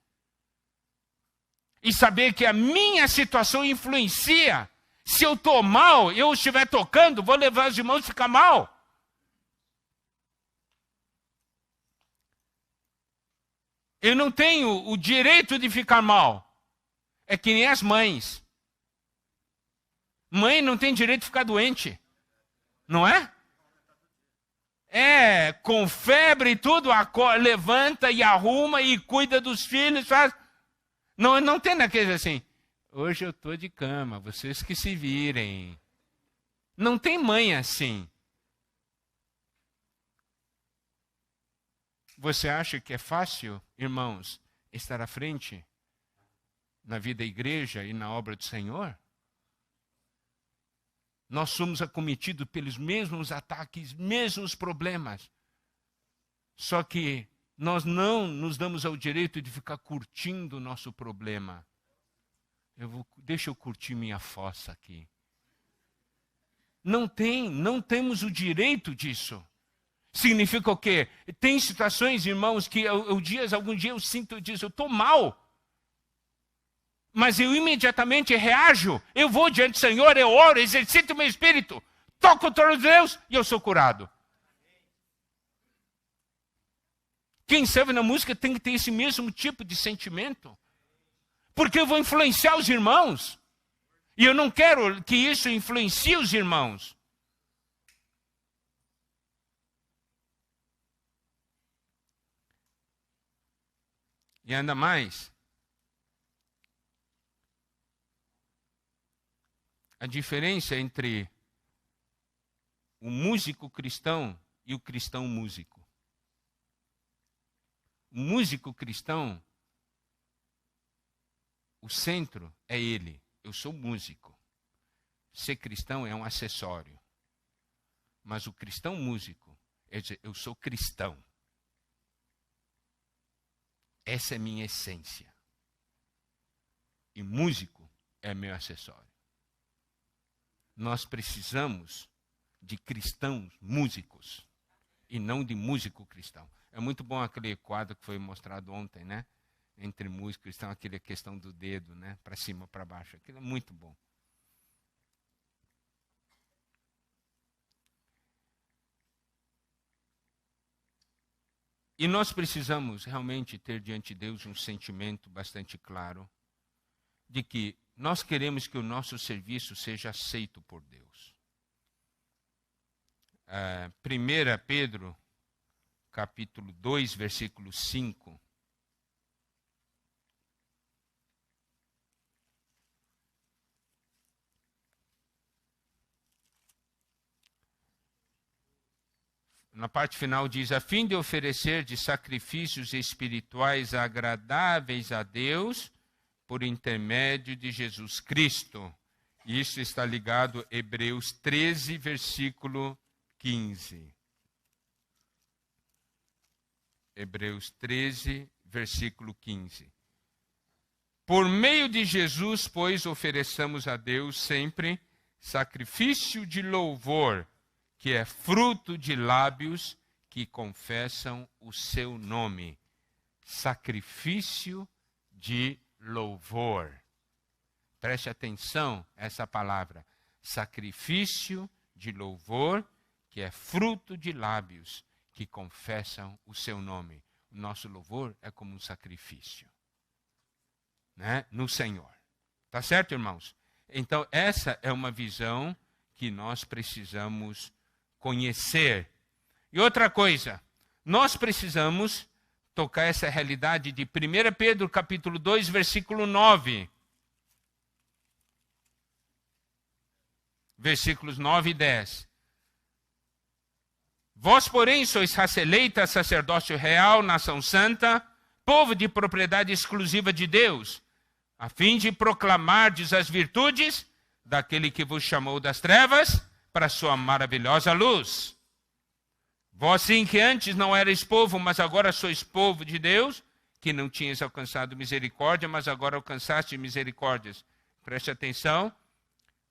E saber que a minha situação influencia. Se eu estou mal, eu estiver tocando, vou levar os irmãos a ficar mal. Eu não tenho o direito de ficar mal. É que nem as mães. Mãe não tem direito de ficar doente. Não é? É, com febre e tudo, levanta e arruma e cuida dos filhos. Faz. Não tem naquele assim, hoje eu estou de cama, vocês que se virem. Não tem mãe assim. Você acha que é fácil, irmãos, estar à frente na vida da igreja e na obra do Senhor? Nós somos acometidos pelos mesmos ataques, mesmos problemas. Só que Nós não nos damos ao direito de ficar curtindo o nosso problema. Deixa eu curtir minha fossa aqui. Não temos o direito disso. Significa o quê? Tem situações, irmãos, que algum dia eu sinto, eu estou mal. Mas eu imediatamente reajo. Eu vou diante do Senhor, eu oro, exercito o meu espírito. Toco o trono de Deus e eu sou curado. Quem serve na música tem que ter esse mesmo tipo de sentimento. Porque eu vou influenciar os irmãos. E eu não quero que isso influencie os irmãos. E ainda mais, a diferença entre o músico cristão e o cristão músico. O músico cristão, o centro é ele. Eu sou músico. Ser cristão é um acessório. Mas o cristão músico é dizer, eu sou cristão. Essa é minha essência. E músico é meu acessório. Nós precisamos de cristãos músicos e não de músico cristão. É muito bom aquele quadro que foi mostrado ontem, né? Entre músico e cristão, aquela questão do dedo, né? Para cima, para baixo. Aquilo é muito bom. E nós precisamos realmente ter diante de Deus um sentimento bastante claro de que nós queremos que o nosso serviço seja aceito por Deus. 1 Pedro, capítulo 2, versículo 5. Na parte final diz, a fim de oferecer de sacrifícios espirituais agradáveis a Deus, por intermédio de Jesus Cristo. Isso está ligado a Hebreus 13, versículo 15. Hebreus 13, versículo 15. Por meio de Jesus, pois, ofereçamos a Deus sempre sacrifício de louvor, que é fruto de lábios que confessam o seu nome. Sacrifício de louvor. Preste atenção a essa palavra. Sacrifício de louvor, que é fruto de lábios que confessam o seu nome. O nosso louvor é como um sacrifício, né? No Senhor. Tá certo, irmãos? Então, essa é uma visão que nós precisamos conhecer. E outra coisa, nós precisamos tocar essa realidade de 1 Pedro capítulo 2, versículo 9. Versículos 9 e 10. Vós, porém, sois raça eleita, sacerdócio real, nação santa, povo de propriedade exclusiva de Deus, a fim de proclamardes as virtudes daquele que vos chamou das trevas para a sua maravilhosa luz. Vós sim que antes não erais povo, mas agora sois povo de Deus, que não tinhas alcançado misericórdia, mas agora alcançaste misericórdias. Preste atenção,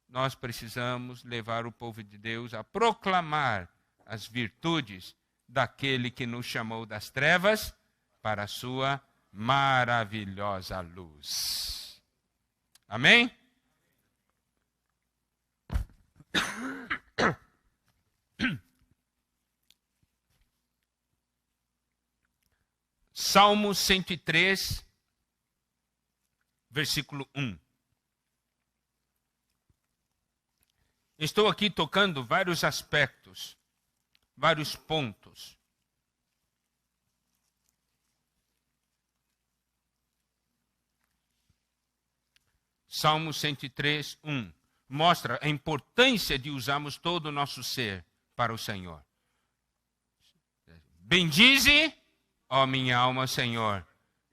nós precisamos levar o povo de Deus a proclamar as virtudes daquele que nos chamou das trevas para a sua maravilhosa luz. Amém? Salmo 103, versículo 1. Estou aqui tocando vários aspectos, vários pontos. Salmo 103, 1. Mostra a importância de usarmos todo o nosso ser para o Senhor. Bendize, ó minha alma, Senhor,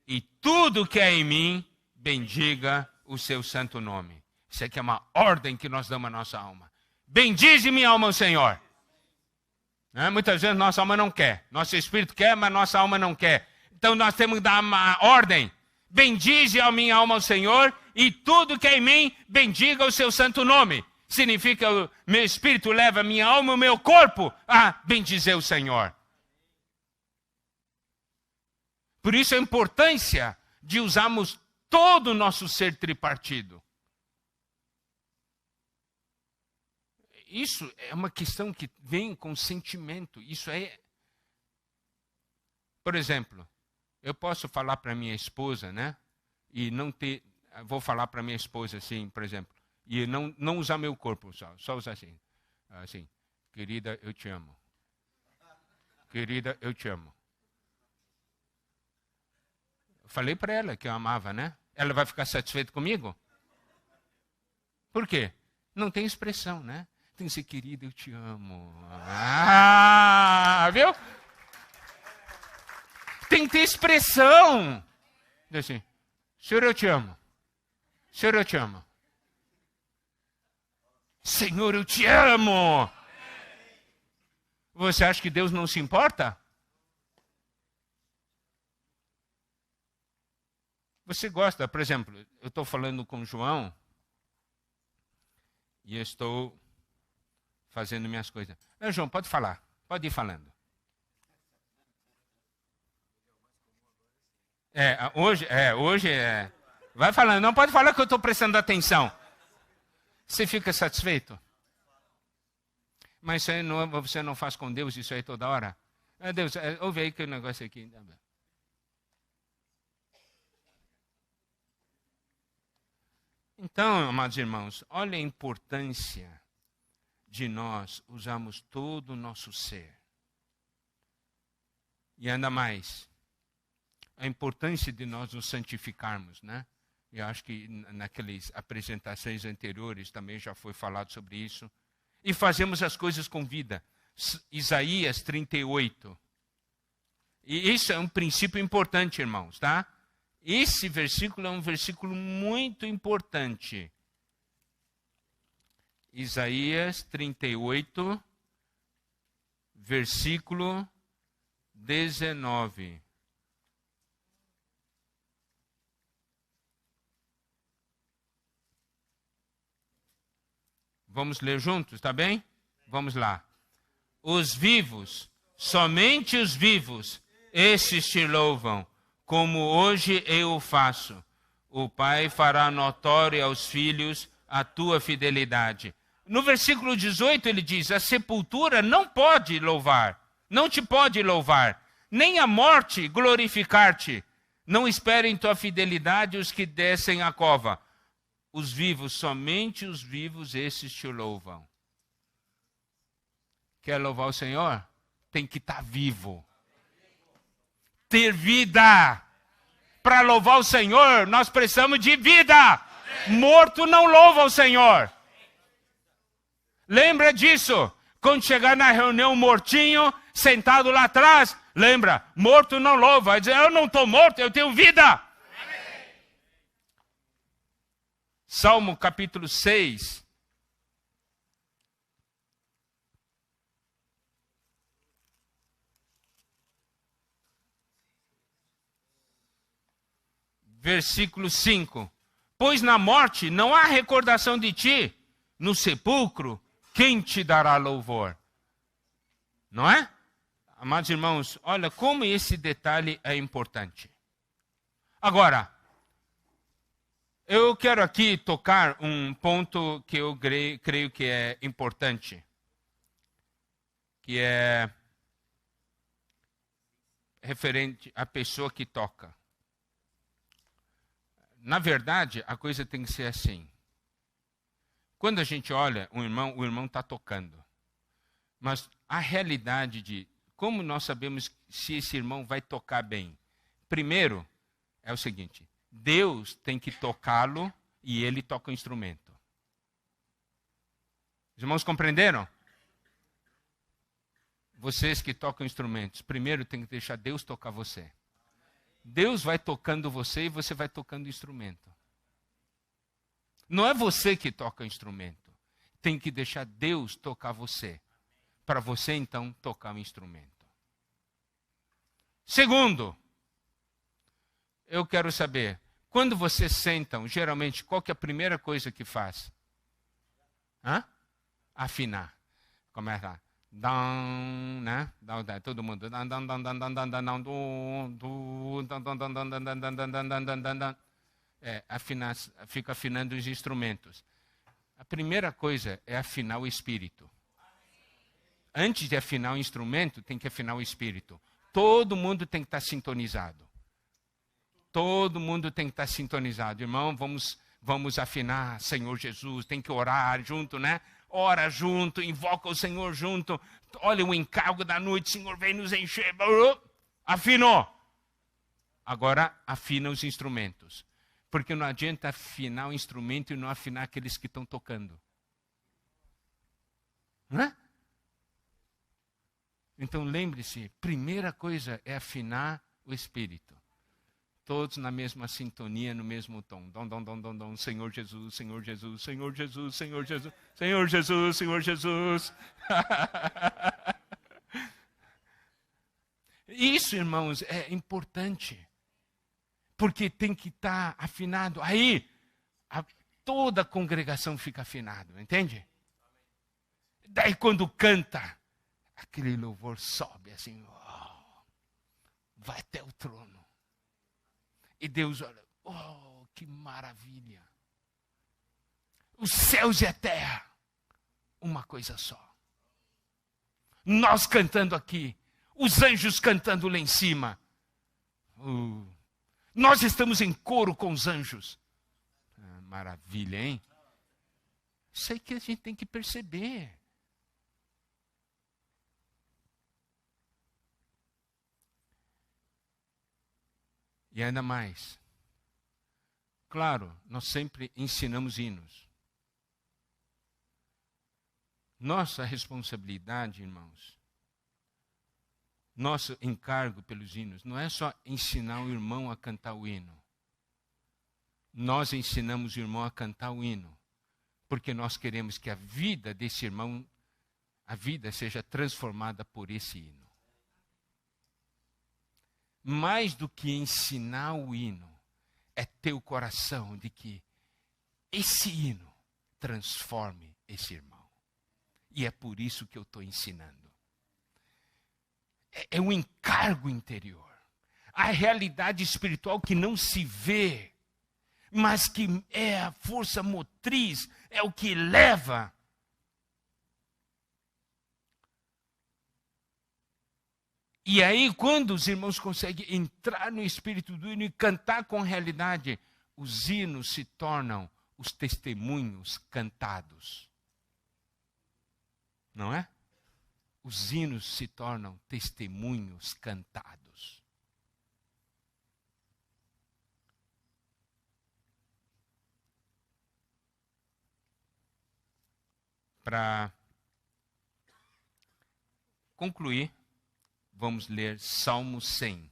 e tudo que é em mim, bendiga o seu santo nome. Isso aqui é uma ordem que nós damos à nossa alma. Bendize minha alma, Senhor. Né? Muitas vezes nossa alma não quer. Nosso espírito quer, mas nossa alma não quer. Então nós temos que dar uma ordem. Bendize a minha alma ao Senhor, e tudo que é em mim, bendiga o seu santo nome. Significa que o meu espírito leva a minha alma e o meu corpo a bendizer o Senhor. Por isso a importância de usarmos todo o nosso ser tripartido. Isso é uma questão que vem com sentimento. Isso é... Por exemplo, eu posso falar para minha esposa, né? E não ter... Vou falar para minha esposa assim, por exemplo. E não usar meu corpo só usar assim. Assim, querida, eu te amo. Querida, eu te amo. Eu falei para ela que eu amava, né? Ela vai ficar satisfeita comigo? Por quê? Não tem expressão, né? Tem que ser, querida, eu te amo. Viu? Tem que ter expressão. Diz assim, Senhor, eu te amo. Senhor, eu te amo. Senhor, eu te amo. Você acha que Deus não se importa? Você gosta, por exemplo, eu estou falando com o João e eu estou fazendo minhas coisas. João, pode falar, pode ir falando. Hoje é. Vai falando, não pode falar que eu estou prestando atenção. Você fica satisfeito? Mas isso aí você não faz com Deus isso aí toda hora? Deus, ouve aí que o negócio aqui. Então, amados irmãos, olha a importância de nós usarmos todo o nosso ser. E ainda mais, a importância de nós nos santificarmos, né? Eu acho que naquelas apresentações anteriores também já foi falado sobre isso. E fazemos as coisas com vida. Isaías 38. E isso é um princípio importante, irmãos, tá? Esse versículo é um versículo muito importante. Isaías 38, versículo 19. Vamos ler juntos, tá bem? Vamos lá. Os vivos, somente os vivos, esses te louvam, como hoje eu o faço. O Pai fará notório aos filhos a tua fidelidade. No versículo 18 ele diz, a sepultura não pode louvar, não te pode louvar, nem a morte glorificar-te. Não esperem tua fidelidade os que descem à cova. Os vivos, somente os vivos, esses te louvam. Quer louvar o Senhor? Tem que estar vivo. Ter vida. Para louvar o Senhor, nós precisamos de vida. Morto não louva o Senhor. Lembra disso? Quando chegar na reunião mortinho, sentado lá atrás, lembra, morto não louva. Vai dizer, eu não estou morto, eu tenho vida. Salmo capítulo 6. Versículo 5. Pois na morte não há recordação de ti, no sepulcro, quem te dará louvor? Não é? Amados irmãos, olha como esse detalhe é importante. Agora, eu quero aqui tocar um ponto que eu creio que é importante, que é referente à pessoa que toca. Na verdade, a coisa tem que ser assim. Quando a gente olha o irmão está tocando. Mas a realidade de como nós sabemos se esse irmão vai tocar bem? Primeiro, é o seguinte. Deus tem que tocá-lo e ele toca o instrumento. Os irmãos compreenderam? Vocês que tocam instrumentos, primeiro tem que deixar Deus tocar você. Deus vai tocando você e você vai tocando o instrumento. Não é você que toca o instrumento. Tem que deixar Deus tocar você. para você então tocar o instrumento. Segundo, eu quero saber, quando vocês sentam, geralmente, qual que é a primeira coisa que faz? Afinar. Começa lá. Dão, né? Todo mundo. Afinar, fica afinando os instrumentos. A primeira coisa é afinar o espírito. Antes de afinar o instrumento, tem que afinar o espírito. Todo mundo tem que estar sintonizado. Todo mundo tem que estar sintonizado. Irmão, vamos afinar, Senhor Jesus, tem que orar junto, né? Ora junto, invoca o Senhor junto. Olha o encargo da noite, Senhor, vem nos encher. Afinou. Agora afina os instrumentos. Porque não adianta afinar o instrumento e não afinar aqueles que estão tocando. Não é? Então lembre-se, primeira coisa é afinar o espírito. Todos na mesma sintonia, no mesmo tom. Dom, dom, dom, dom, dom. Senhor Jesus, Senhor Jesus, Senhor Jesus, Senhor Jesus, Senhor Jesus, Senhor Jesus. Isso, irmãos, é importante. Porque tem que estar afinado. Aí, toda a congregação fica afinada, entende? Daí quando canta, aquele louvor sobe assim, vai até o trono. E Deus olha, que maravilha. Os céus e a terra, uma coisa só. Nós cantando aqui, os anjos cantando lá em cima. Nós estamos em coro com os anjos. Maravilha, hein? Isso aí que a gente tem que perceber. E ainda mais, claro, nós sempre ensinamos hinos. Nossa responsabilidade, irmãos, nosso encargo pelos hinos, não é só ensinar o irmão a cantar o hino. Nós ensinamos o irmão a cantar o hino, porque nós queremos que a vida desse irmão, a vida seja transformada por esse hino. Mais do que ensinar o hino, é ter o coração de que esse hino transforme esse irmão. E é por isso que eu estou ensinando. É um encargo interior. A realidade espiritual que não se vê, mas que é a força motriz, é o que leva. E aí, quando os irmãos conseguem entrar no espírito do hino e cantar com realidade, os hinos se tornam os testemunhos cantados. Não é? Os hinos se tornam testemunhos cantados. Para concluir, vamos ler Salmo 100.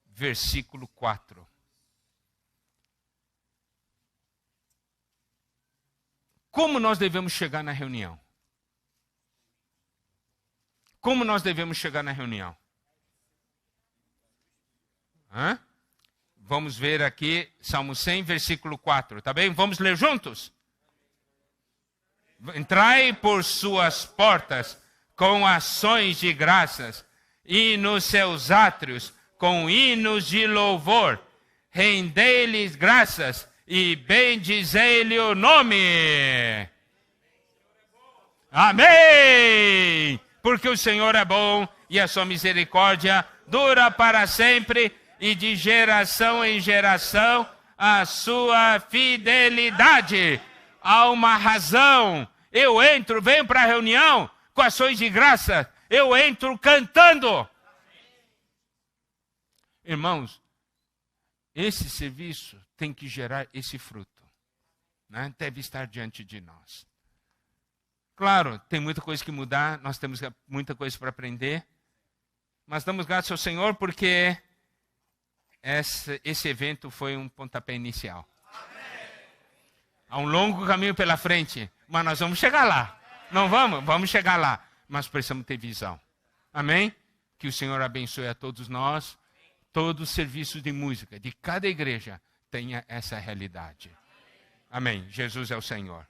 Versículo 4. Como nós devemos chegar na reunião? Como nós devemos chegar na reunião? Vamos ver aqui, Salmo 100, versículo 4, tá bem? Vamos ler juntos? Entrai por suas portas com ações de graças e nos seus átrios com hinos de louvor. Rendei-lhes graças e bendizei-lhe o nome. Amém! Porque o Senhor é bom e a sua misericórdia dura para sempre e de geração em geração a sua fidelidade. Há uma razão. Eu entro, venho para a reunião com ações de graça. Eu entro cantando. Irmãos, esse serviço tem que gerar esse fruto, né? Deve estar diante de nós. Claro, tem muita coisa que mudar, nós temos muita coisa para aprender, mas damos graças ao Senhor porque esse evento foi um pontapé inicial. Há um longo caminho pela frente, mas nós vamos chegar lá. Não vamos? Vamos chegar lá. Mas precisamos ter visão. Amém? Que o Senhor abençoe a todos nós. Todo o serviço de música de cada igreja tenha essa realidade. Amém. Jesus é o Senhor.